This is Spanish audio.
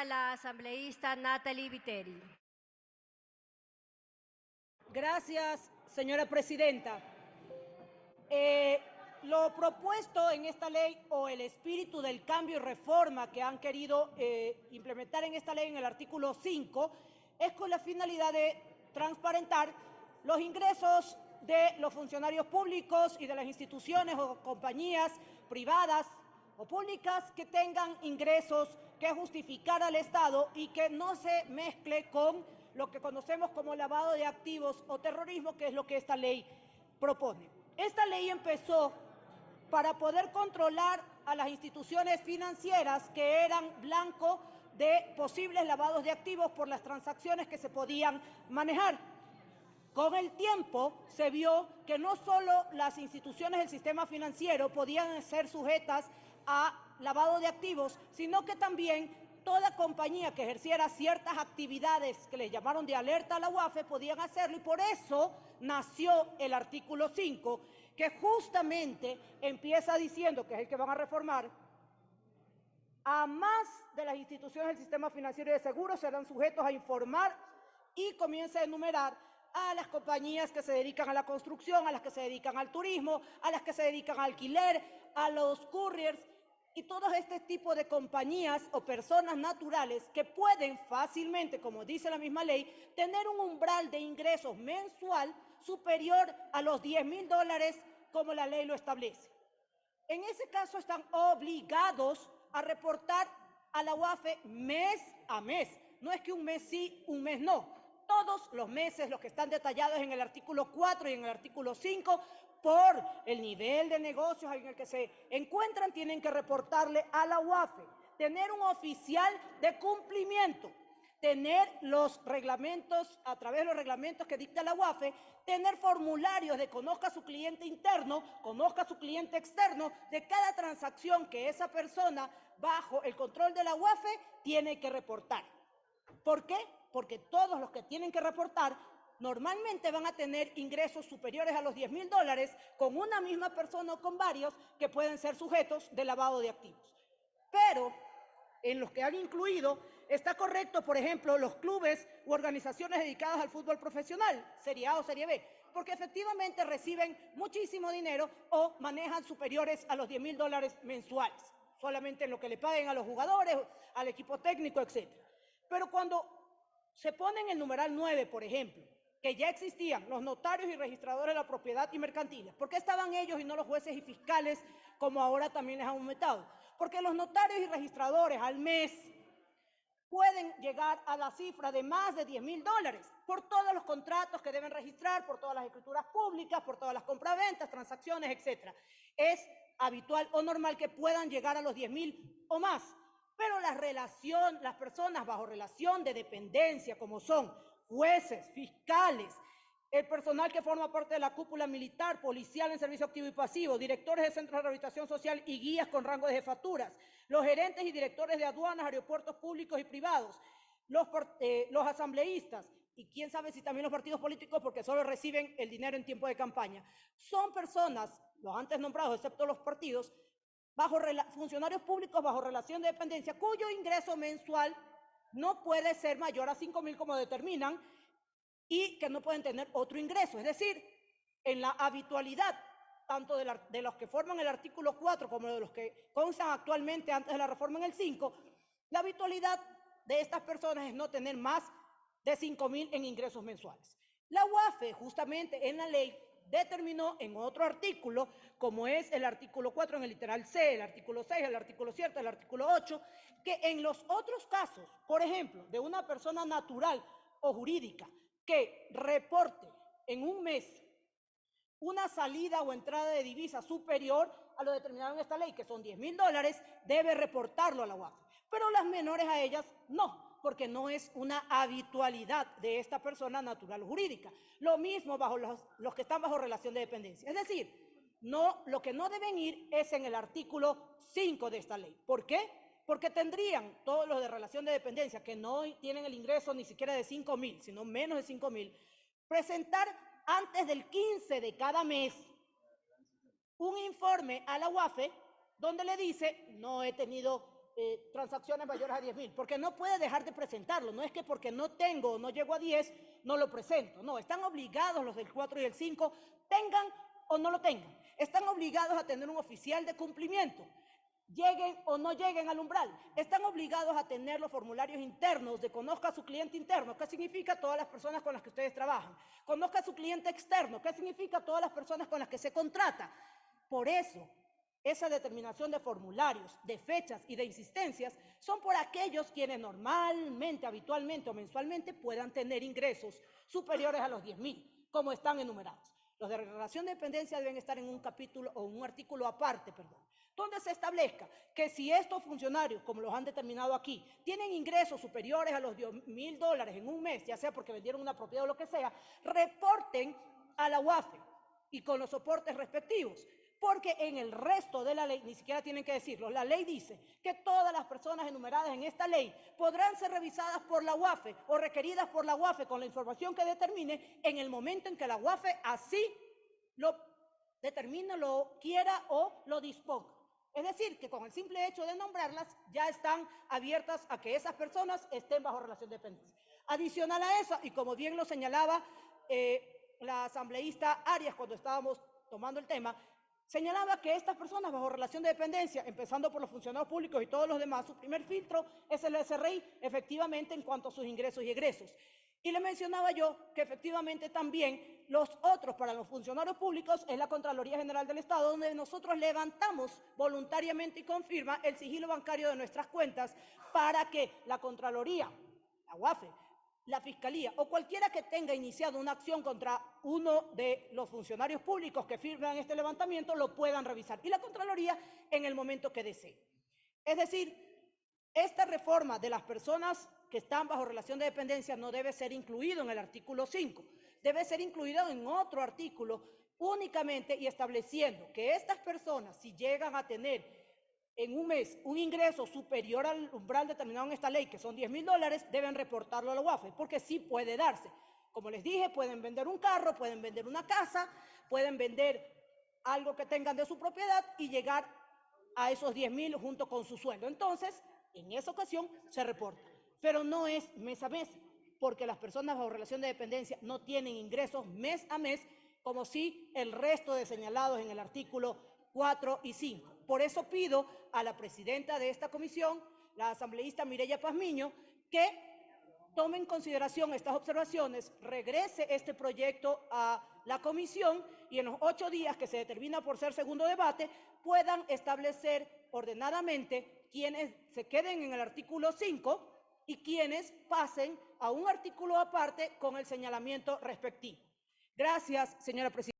la asambleísta Natalie Viteri. Gracias, señora presidenta. Lo propuesto en esta ley o el espíritu del cambio y reforma que han querido implementar en esta ley en el artículo 5 es con la finalidad de transparentar los ingresos de los funcionarios públicos y de las instituciones o compañías privadas o públicas que tengan ingresos que justificar al Estado y que no se mezcle con lo que conocemos como lavado de activos o terrorismo, que es lo que esta ley propone. Esta ley empezó para poder controlar a las instituciones financieras que eran blanco de posibles lavados de activos por las transacciones que se podían manejar. Con el tiempo se vio que no solo las instituciones del sistema financiero podían ser sujetas a lavado de activos, sino que también toda compañía que ejerciera ciertas actividades que les llamaron de alerta a la UAFE podían hacerlo, y por eso nació el artículo 5, que justamente empieza diciendo, que es el que van a reformar, a más de las instituciones del sistema financiero y de seguros serán sujetos a informar, y comienza a enumerar a las compañías que se dedican a la construcción, a las que se dedican al turismo, a las que se dedican al alquiler, a los couriers y todo este tipo de compañías o personas naturales que pueden fácilmente, como dice la misma ley, tener un umbral de ingresos mensual superior a los $10,000 como la ley lo establece. En ese caso están obligados a reportar a la UAFE mes a mes. No es que un mes sí, un mes no. Todos los meses, los que están detallados en el artículo 4 y en el artículo 5, por el nivel de negocios en el que se encuentran, tienen que reportarle a la UAFE. Tener un oficial de cumplimiento, tener los reglamentos, a través de los reglamentos que dicta la UAFE, tener formularios de conozca a su cliente interno, conozca a su cliente externo, de cada transacción que esa persona, bajo el control de la UAFE, tiene que reportar. ¿Por qué? Porque todos los que tienen que reportar normalmente van a tener ingresos superiores a los $10,000 con una misma persona o con varios que pueden ser sujetos de lavado de activos. Pero en los que han incluido está correcto, por ejemplo, los clubes u organizaciones dedicadas al fútbol profesional, Serie A o Serie B, porque efectivamente reciben muchísimo dinero o manejan superiores a los $10,000 mensuales, solamente en lo que le paguen a los jugadores, al equipo técnico, etc. Pero cuando se pone en el numeral 9, por ejemplo, que ya existían los notarios y registradores de la propiedad y mercantiles, ¿por qué estaban ellos y no los jueces y fiscales, como ahora también les han aumentado? Porque los notarios y registradores al mes pueden llegar a la cifra de más de $10,000 por todos los contratos que deben registrar, por todas las escrituras públicas, por todas las compraventas, transacciones, etc. Es habitual o normal que puedan llegar a los 10,000 o más. Pero las personas bajo relación de dependencia, como son jueces, fiscales, el personal que forma parte de la cúpula militar, policial en servicio activo y pasivo, directores de centros de rehabilitación social y guías con rango de jefaturas, los gerentes y directores de aduanas, aeropuertos públicos y privados, los asambleístas, y quién sabe si también los partidos políticos, porque solo reciben el dinero en tiempo de campaña. Son personas, los antes nombrados, excepto los partidos, funcionarios públicos bajo relación de dependencia, cuyo ingreso mensual no puede ser mayor a 5,000 como determinan, y que no pueden tener otro ingreso. Es decir, en la habitualidad, tanto de los que forman el artículo 4 como de los que constan actualmente antes de la reforma en el 5, la habitualidad de estas personas es no tener más de 5,000 en ingresos mensuales. La UAFE, justamente en la ley, determinó en otro artículo, como es el artículo 4 en el literal C, el artículo 6, el artículo 7, el artículo 8, que en los otros casos, por ejemplo, de una persona natural o jurídica que reporte en un mes una salida o entrada de divisa superior a lo determinado en esta ley, que son $10,000, debe reportarlo a la UAFE. Pero las menores a ellas no, porque no es una habitualidad de esta persona natural o jurídica. Lo mismo bajo los que están bajo relación de dependencia. Es decir, lo que no deben ir es en el artículo 5 de esta ley. ¿Por qué? Porque tendrían todos los de relación de dependencia que no tienen el ingreso ni siquiera de 5,000, sino menos de 5,000, presentar antes del 15 de cada mes un informe a la UAFE donde le dice: no he tenido transacciones mayores a 10.000, porque no puede dejar de presentarlo. No es que porque no tengo o no llego a 10, no lo presento. No, están obligados los del 4 y el 5, tengan o no lo tengan. Están obligados a tener un oficial de cumplimiento. Lleguen o no lleguen al umbral, están obligados a tener los formularios internos de conozca a su cliente interno, ¿qué significa todas las personas con las que ustedes trabajan? Conozca a su cliente externo, ¿qué significa todas las personas con las que se contrata? Por eso, esa determinación de formularios, de fechas y de insistencias son por aquellos quienes normalmente, habitualmente o mensualmente puedan tener ingresos superiores a los 10.000, como están enumerados. Los de relación de dependencia deben estar en un capítulo o un artículo aparte, donde se establezca que si estos funcionarios, como los han determinado aquí, tienen ingresos superiores a los $10.000 en un mes, ya sea porque vendieron una propiedad o lo que sea, reporten a la UAFE y con los soportes respectivos. Porque en el resto de la ley, ni siquiera tienen que decirlo, la ley dice que todas las personas enumeradas en esta ley podrán ser revisadas por la UAFE o requeridas por la UAFE con la información que determine en el momento en que la UAFE así lo determine, lo quiera o lo disponga. Es decir, que con el simple hecho de nombrarlas ya están abiertas a que esas personas estén bajo relación de dependencia. Adicional a eso, y como bien lo señalaba la asambleísta Arias cuando estábamos tomando el tema, señalaba que estas personas bajo relación de dependencia, empezando por los funcionarios públicos y todos los demás, su primer filtro es el SRI, efectivamente, en cuanto a sus ingresos y egresos. Y le mencionaba yo que efectivamente también los otros para los funcionarios públicos es la Contraloría General del Estado, donde nosotros levantamos voluntariamente y con firma el sigilo bancario de nuestras cuentas para que la Contraloría, la UAFE, la Fiscalía o cualquiera que tenga iniciado una acción contra uno de los funcionarios públicos que firman este levantamiento lo puedan revisar. Y la Contraloría en el momento que desee. Es decir, esta reforma de las personas que están bajo relación de dependencia no debe ser incluido en el artículo 5. Debe ser incluido en otro artículo únicamente y estableciendo que estas personas, si llegan a tener en un mes un ingreso superior al umbral determinado en esta ley, que son $10.000, deben reportarlo a la UAFE, porque sí puede darse. Como les dije, pueden vender un carro, pueden vender una casa, pueden vender algo que tengan de su propiedad y llegar a esos 10.000 junto con su sueldo. Entonces, en esa ocasión se reporta, pero no es mes a mes, porque las personas bajo relación de dependencia no tienen ingresos mes a mes, como sí el resto de señalados en el artículo 4 y 5. Por eso pido a la presidenta de esta comisión, la asambleísta Mireya Pazmiño, que tome en consideración estas observaciones, regrese este proyecto a la comisión y en los 8 días que se determina por ser segundo debate, puedan establecer ordenadamente quienes se queden en el artículo 5 y quienes pasen a un artículo aparte con el señalamiento respectivo. Gracias, señora presidenta.